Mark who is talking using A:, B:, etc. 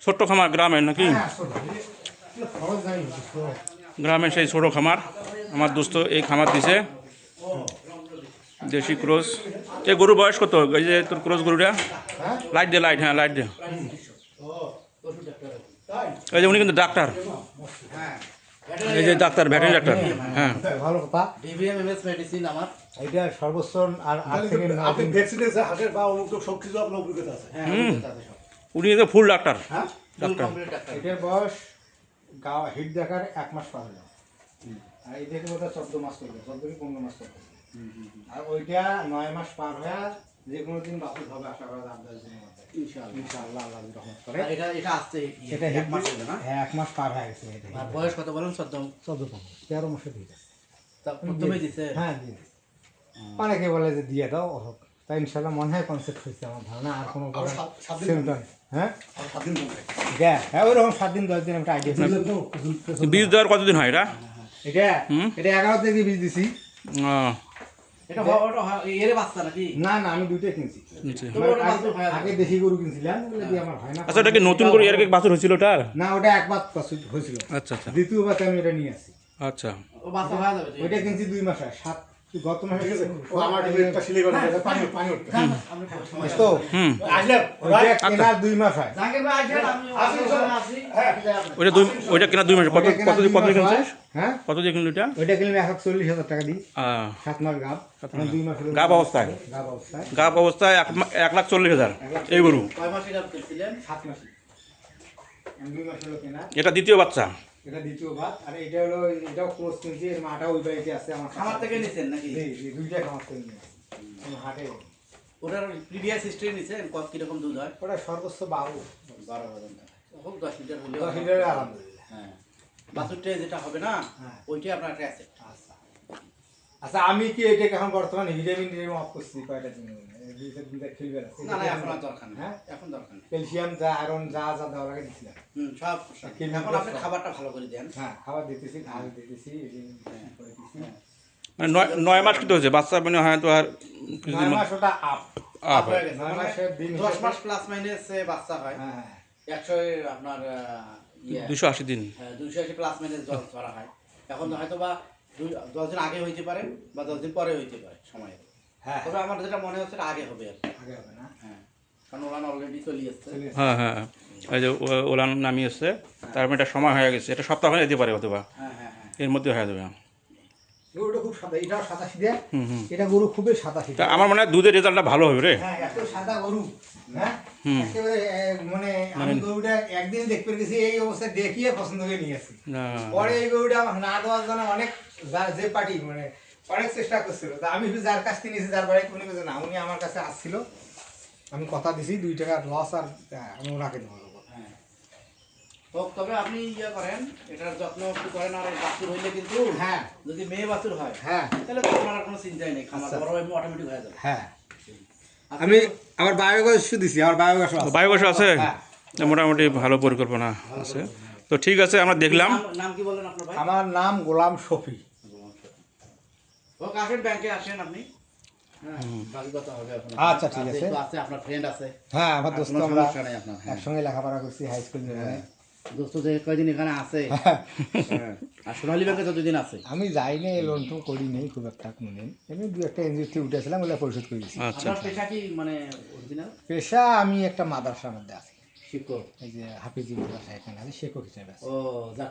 A: ছোট্ট খামার গ্রামের নাকি? গ্রামের সেই ছোট খামার আমার দোস্ত এই খামার দিছে দেশি ক্রস। এ গরু বয়স কত? এই যে তোর ক্রস গরুটা, লাইট দে, লাইট, হ্যাঁ লাইট দে। এই যে উনি কিন্তু ডাক্তার, এই যে ডাক্তার, ভেটেরিনারি ডাক্তার। হ্যাঁ,
B: ভালো কথা।
C: ডিভিএমএস মেডিসিন আমার
B: এটা সর্বোচ্চ আর 8 থেকে 9
D: আপনি
B: দিন।
D: ভ্যাকসিনেশন হাটের বা অমুক সব কিছু আপনার অভিজ্ঞতা আছে।
C: হ্যাঁ
A: হুম।
C: অভিজ্ঞতা আছে সব।
A: উনি তো ফুল ডাক্তার।
D: হ্যাঁ
A: ডাক্তার।
C: Complete doctor.
B: এটার বয়স হিট দেখার 1 মাস পার হলো। আর এই থেকে বোধহয় 14 মাস করবে, 14 কি 15 মাস করবে। আর ওইটা 9 মাস পার হয়ে যে কোনো দিন বাছুর হবে আশা করা যায় 10 দিনের মধ্যে।
C: ইনশাআল্লাহ।
B: ইনশাআল্লাহ আল্লাহর রহমত করে।
C: আর এটা আসছে
B: এটা
C: এক মাস হলো না?
B: হ্যাঁ 1 মাস পার হয়ে গেছে এটা।
C: আর বয়স কত বলেন? 14
B: 13 মাসে দিয়ে দিচ্ছে।
C: তা প্রথমে দিছে।
B: হ্যাঁ দিয়ে দিচ্ছে। অনেকে বলে যে দিয়ে দাও হোক, তাই ইনশাআল্লাহ মনে হয় কনসেপ্ট হয়েছে আমার ধারণা। আর কোনো
D: আর 7 দিন
B: symptom, হ্যাঁ
D: আর 7 দিন কমবে।
B: হ্যাঁ ওইরকম 7 দিন 10 দিন একটা আইডিয়া ছিল।
A: বীজ দেওয়ার কতদিন হয় এটা?
B: এটা
A: হুম।
B: এটা 11 থেকে বীজ দিছি।
C: এটা ওটা এর বাচ্চা নাকি?
B: না না আমি দুইটাই কিনছি।
A: আচ্ছা।
C: তো ওটা বাছুর হয়
B: আগে দেশি গরু কিনছিলাম, বলে দিয়ে আমার হয় না।
A: আচ্ছা, এটা কি নতুন করে এর আগে বাছুর হয়েছিল ওটা?
B: না ওটা একবার বাছুর হয়েছিল,
A: আচ্ছা আচ্ছা
B: দ্বিতীয়বার আমি এটা নিয়ে আসি।
A: আচ্ছা।
C: ও বাচ্চা হয়ে যাবে।
B: ওইটা কিনছি 2 মাস হয়, গত মাসে
D: ঠিক আছে ও আমার একটা সিলাই করে দিয়েছে, পানি উঠবে।
C: আপনি
B: তো
A: হুম।
D: আসলে
B: ওইটা কেনার 2 মাস হয়।
C: জাকির ভাই আসেন, আমি
D: আসি, চলো।
C: আসি।
D: হ্যাঁ
A: ওইটা কেনা 2 মাস। কত
B: ওইটা কেনা
A: কত
B: 2
A: কত
B: মাস
A: কিনছিস?
B: হয়। হ্যাঁ
A: কত দিয়ে কিনলি এটা?
B: ওইটা কিনলে 140,000 টাকা দিই। 7 মাস গাব, 2 মাস হলো
A: গাব অবস্থায়?
B: গাব অবস্থায়
A: গাব অবস্থায় 1,40,000 এই গরু।
C: কয় মাসে গাব করছিলেন?
B: 7 মাস। 2 মাস হলো কেনা।
A: এটা দ্বিতীয় বাচ্চা।
B: এটা দ্বিতীয়বার। আর এটা হলো, এটাও ক্রস কিনছি, এর মাটা ওই বাড়িতে আছে আমার
C: খামার থেকে নিছেন নাকি?
B: জি জি দুইটা খামার থেকে নিয়েছি। কোনো হাটে
C: ওটার প্রিভিয়াস হিস্ট্রি নিছেন, কত কিরকম দুধ হয়?
B: ওটা সর্বোচ্চ 12
C: 12,000 টাকা। হোক 10 লিটার হলেও
B: 10 লিটারে আলহামদুলিল্লাহ।
C: হ্যাঁ। বাছুরটা যেটা হবে না,
B: হ্যাঁ।
C: ওইটাই আপনার একটা অ্যাসেট।
B: আচ্ছা আচ্ছা, আমি কি এটাকে এখন বর্তমানে ভিটামিন ডি অফ করছি কয়টা দিন দুইটা খেলবে আছে।
C: না না এখন আর দরকার নেই।
B: হ্যাঁ
C: এখন দরকার নেই।
B: ক্যালসিয়াম যা আয়রন যা যা দেওয়া লাগে দিছিলাম।
C: সব
B: কিনলে
C: এখন আপনি
B: সব।
C: খাবারটা ভালো করে দেন।
B: হ্যাঁ খাবার দিতেছি, ঘাস দিতেছি, এই যে করে দিতেছি।
A: মানে 9 মাস কিন্তু হয়েছে বাচ্চা, মানে হয় তো আর
B: 9 মাস ওটা আপ।
A: আপ
C: হয়ে গেছে।
B: 9
C: মানে
B: মাসের দিন
C: 10 মাস প্লাস মাইনাস বাচ্চা হয়।
B: হ্যাঁ
C: 100 আপনার
A: 280 দিন।
C: 280 প্লাস মাইনাস ধরা হয়। এখন হয়তো বা 10 দিন আগে হইতে পারে বা 10 দিন পরে হইতে পারে সময়ে।
B: হ্যাঁ
C: তবে আমার যেটা মনে হচ্ছে এটা আগে হবে আর কি।
B: আগে হবে না।
C: হ্যাঁ, কারণ ওরা অলরেডি চলে আসছে।
A: হ্যাঁ হ্যাঁ, এই যে ওলান নামিয়ে এসছে, তার মানে এটা সময় হয়ে গেছে। এটা সপ্তাহ হয়ে যেতে পারে অথবা
C: হ্যাঁ হ্যাঁ হ্যাঁ।
A: এর মধ্যে হয়ে যাবে।
B: গরুটা খুব সাদা, এটাও সাদা সিধে।
A: হুম হুম।
B: এটা গরু খুবই সাদা সিধে।
A: তা আমার মনে হয় দুধের রেজাল্টটা ভালো হবে রে।
B: হ্যাঁ এত সাদা গরু। হ্যাঁ
A: হুম।
B: একেবারে মানে আমি গরুটা একদিন দেখতে গেছি, এই অবস্থায় দেখিয়ে পছন্দ করে নিয়ে আসি।
A: না,
B: পরে এই গরুটা আমার না দেওয়ার জন্য অনেক যে পার্টি মানে অনেক চেষ্টা করছিল। তা আমি যার কাছ থেকে নিয়েছি, যার বাড়িতে উনি বলছে না, উনি আমার কাছে আসছিল, আমি কথা দিছি 2 টাকার লস আর আমি ওনাকে দেবো।
C: হ্যাঁ। তো তবে আপনি করেন, এটার যত্ন একটু করেন। আর এই বাছুর হইলে কিন্তু
B: হ্যাঁ
C: যদি মেয়ে বাছুর হয়
B: হ্যাঁ
C: তাহলে তো আপনার আর কোনো চিন্তাই নেই, খামার
B: আচ্ছা।
C: বড় অটোমেটিক হয়ে যাবে।
B: হ্যাঁ আমি আমার বায়োগ্যাস দিছি, আমার বায়োগ্যাস
A: বায়ুবাস আছে,
B: হ্যাঁ।
A: মোটামুটি ভালো পরিকল্পনা আছে। তো ঠিক আছে, আমরা দেখলাম।
C: নাম কি বললেন আপনার ভাই?
B: আমার নাম গোলাম শফি।
C: ও আসেন, ব্যাংকে আসেন আপনি। হ্যাঁ, বাকি কথা হবে এখন।
B: আচ্ছা, ঠিক আছে।
C: যেহেতু আছে, আপনার ফ্রেন্ড আছে।
B: হ্যাঁ আমার
C: আর
B: দোস্ত,
C: কোনো
B: আমরা
C: সমস্যা নেই আপনার। হ্যাঁ।
B: একসঙ্গে লেখাপড়া করছি হাই স্কুল জীবনে।
C: দোস্ত যে কয়দিন এখানে আছে। হ্যাঁ। আর সোনালী ব্যাংকে যতদিন আছে।
B: আমি যাইনি, লোন টোন করি নেই খুব একটা কোনোদিন, এমনি 2-1টা এনজিও থেকে উঠেছিলাম, ওগুলো পরিশোধ করে দিয়েছি।
A: আচ্ছা
C: আপনার পেশা কি মানে অরিজিনাল?
B: পেশা আমি একটা মাদ্রাসার মধ্যে আছি,
C: শিক্ষক।
B: এই যে হাফিজি মাদ্রাসা এখানে আছে, শেখক হিসেবে আছি।
C: ও যাক।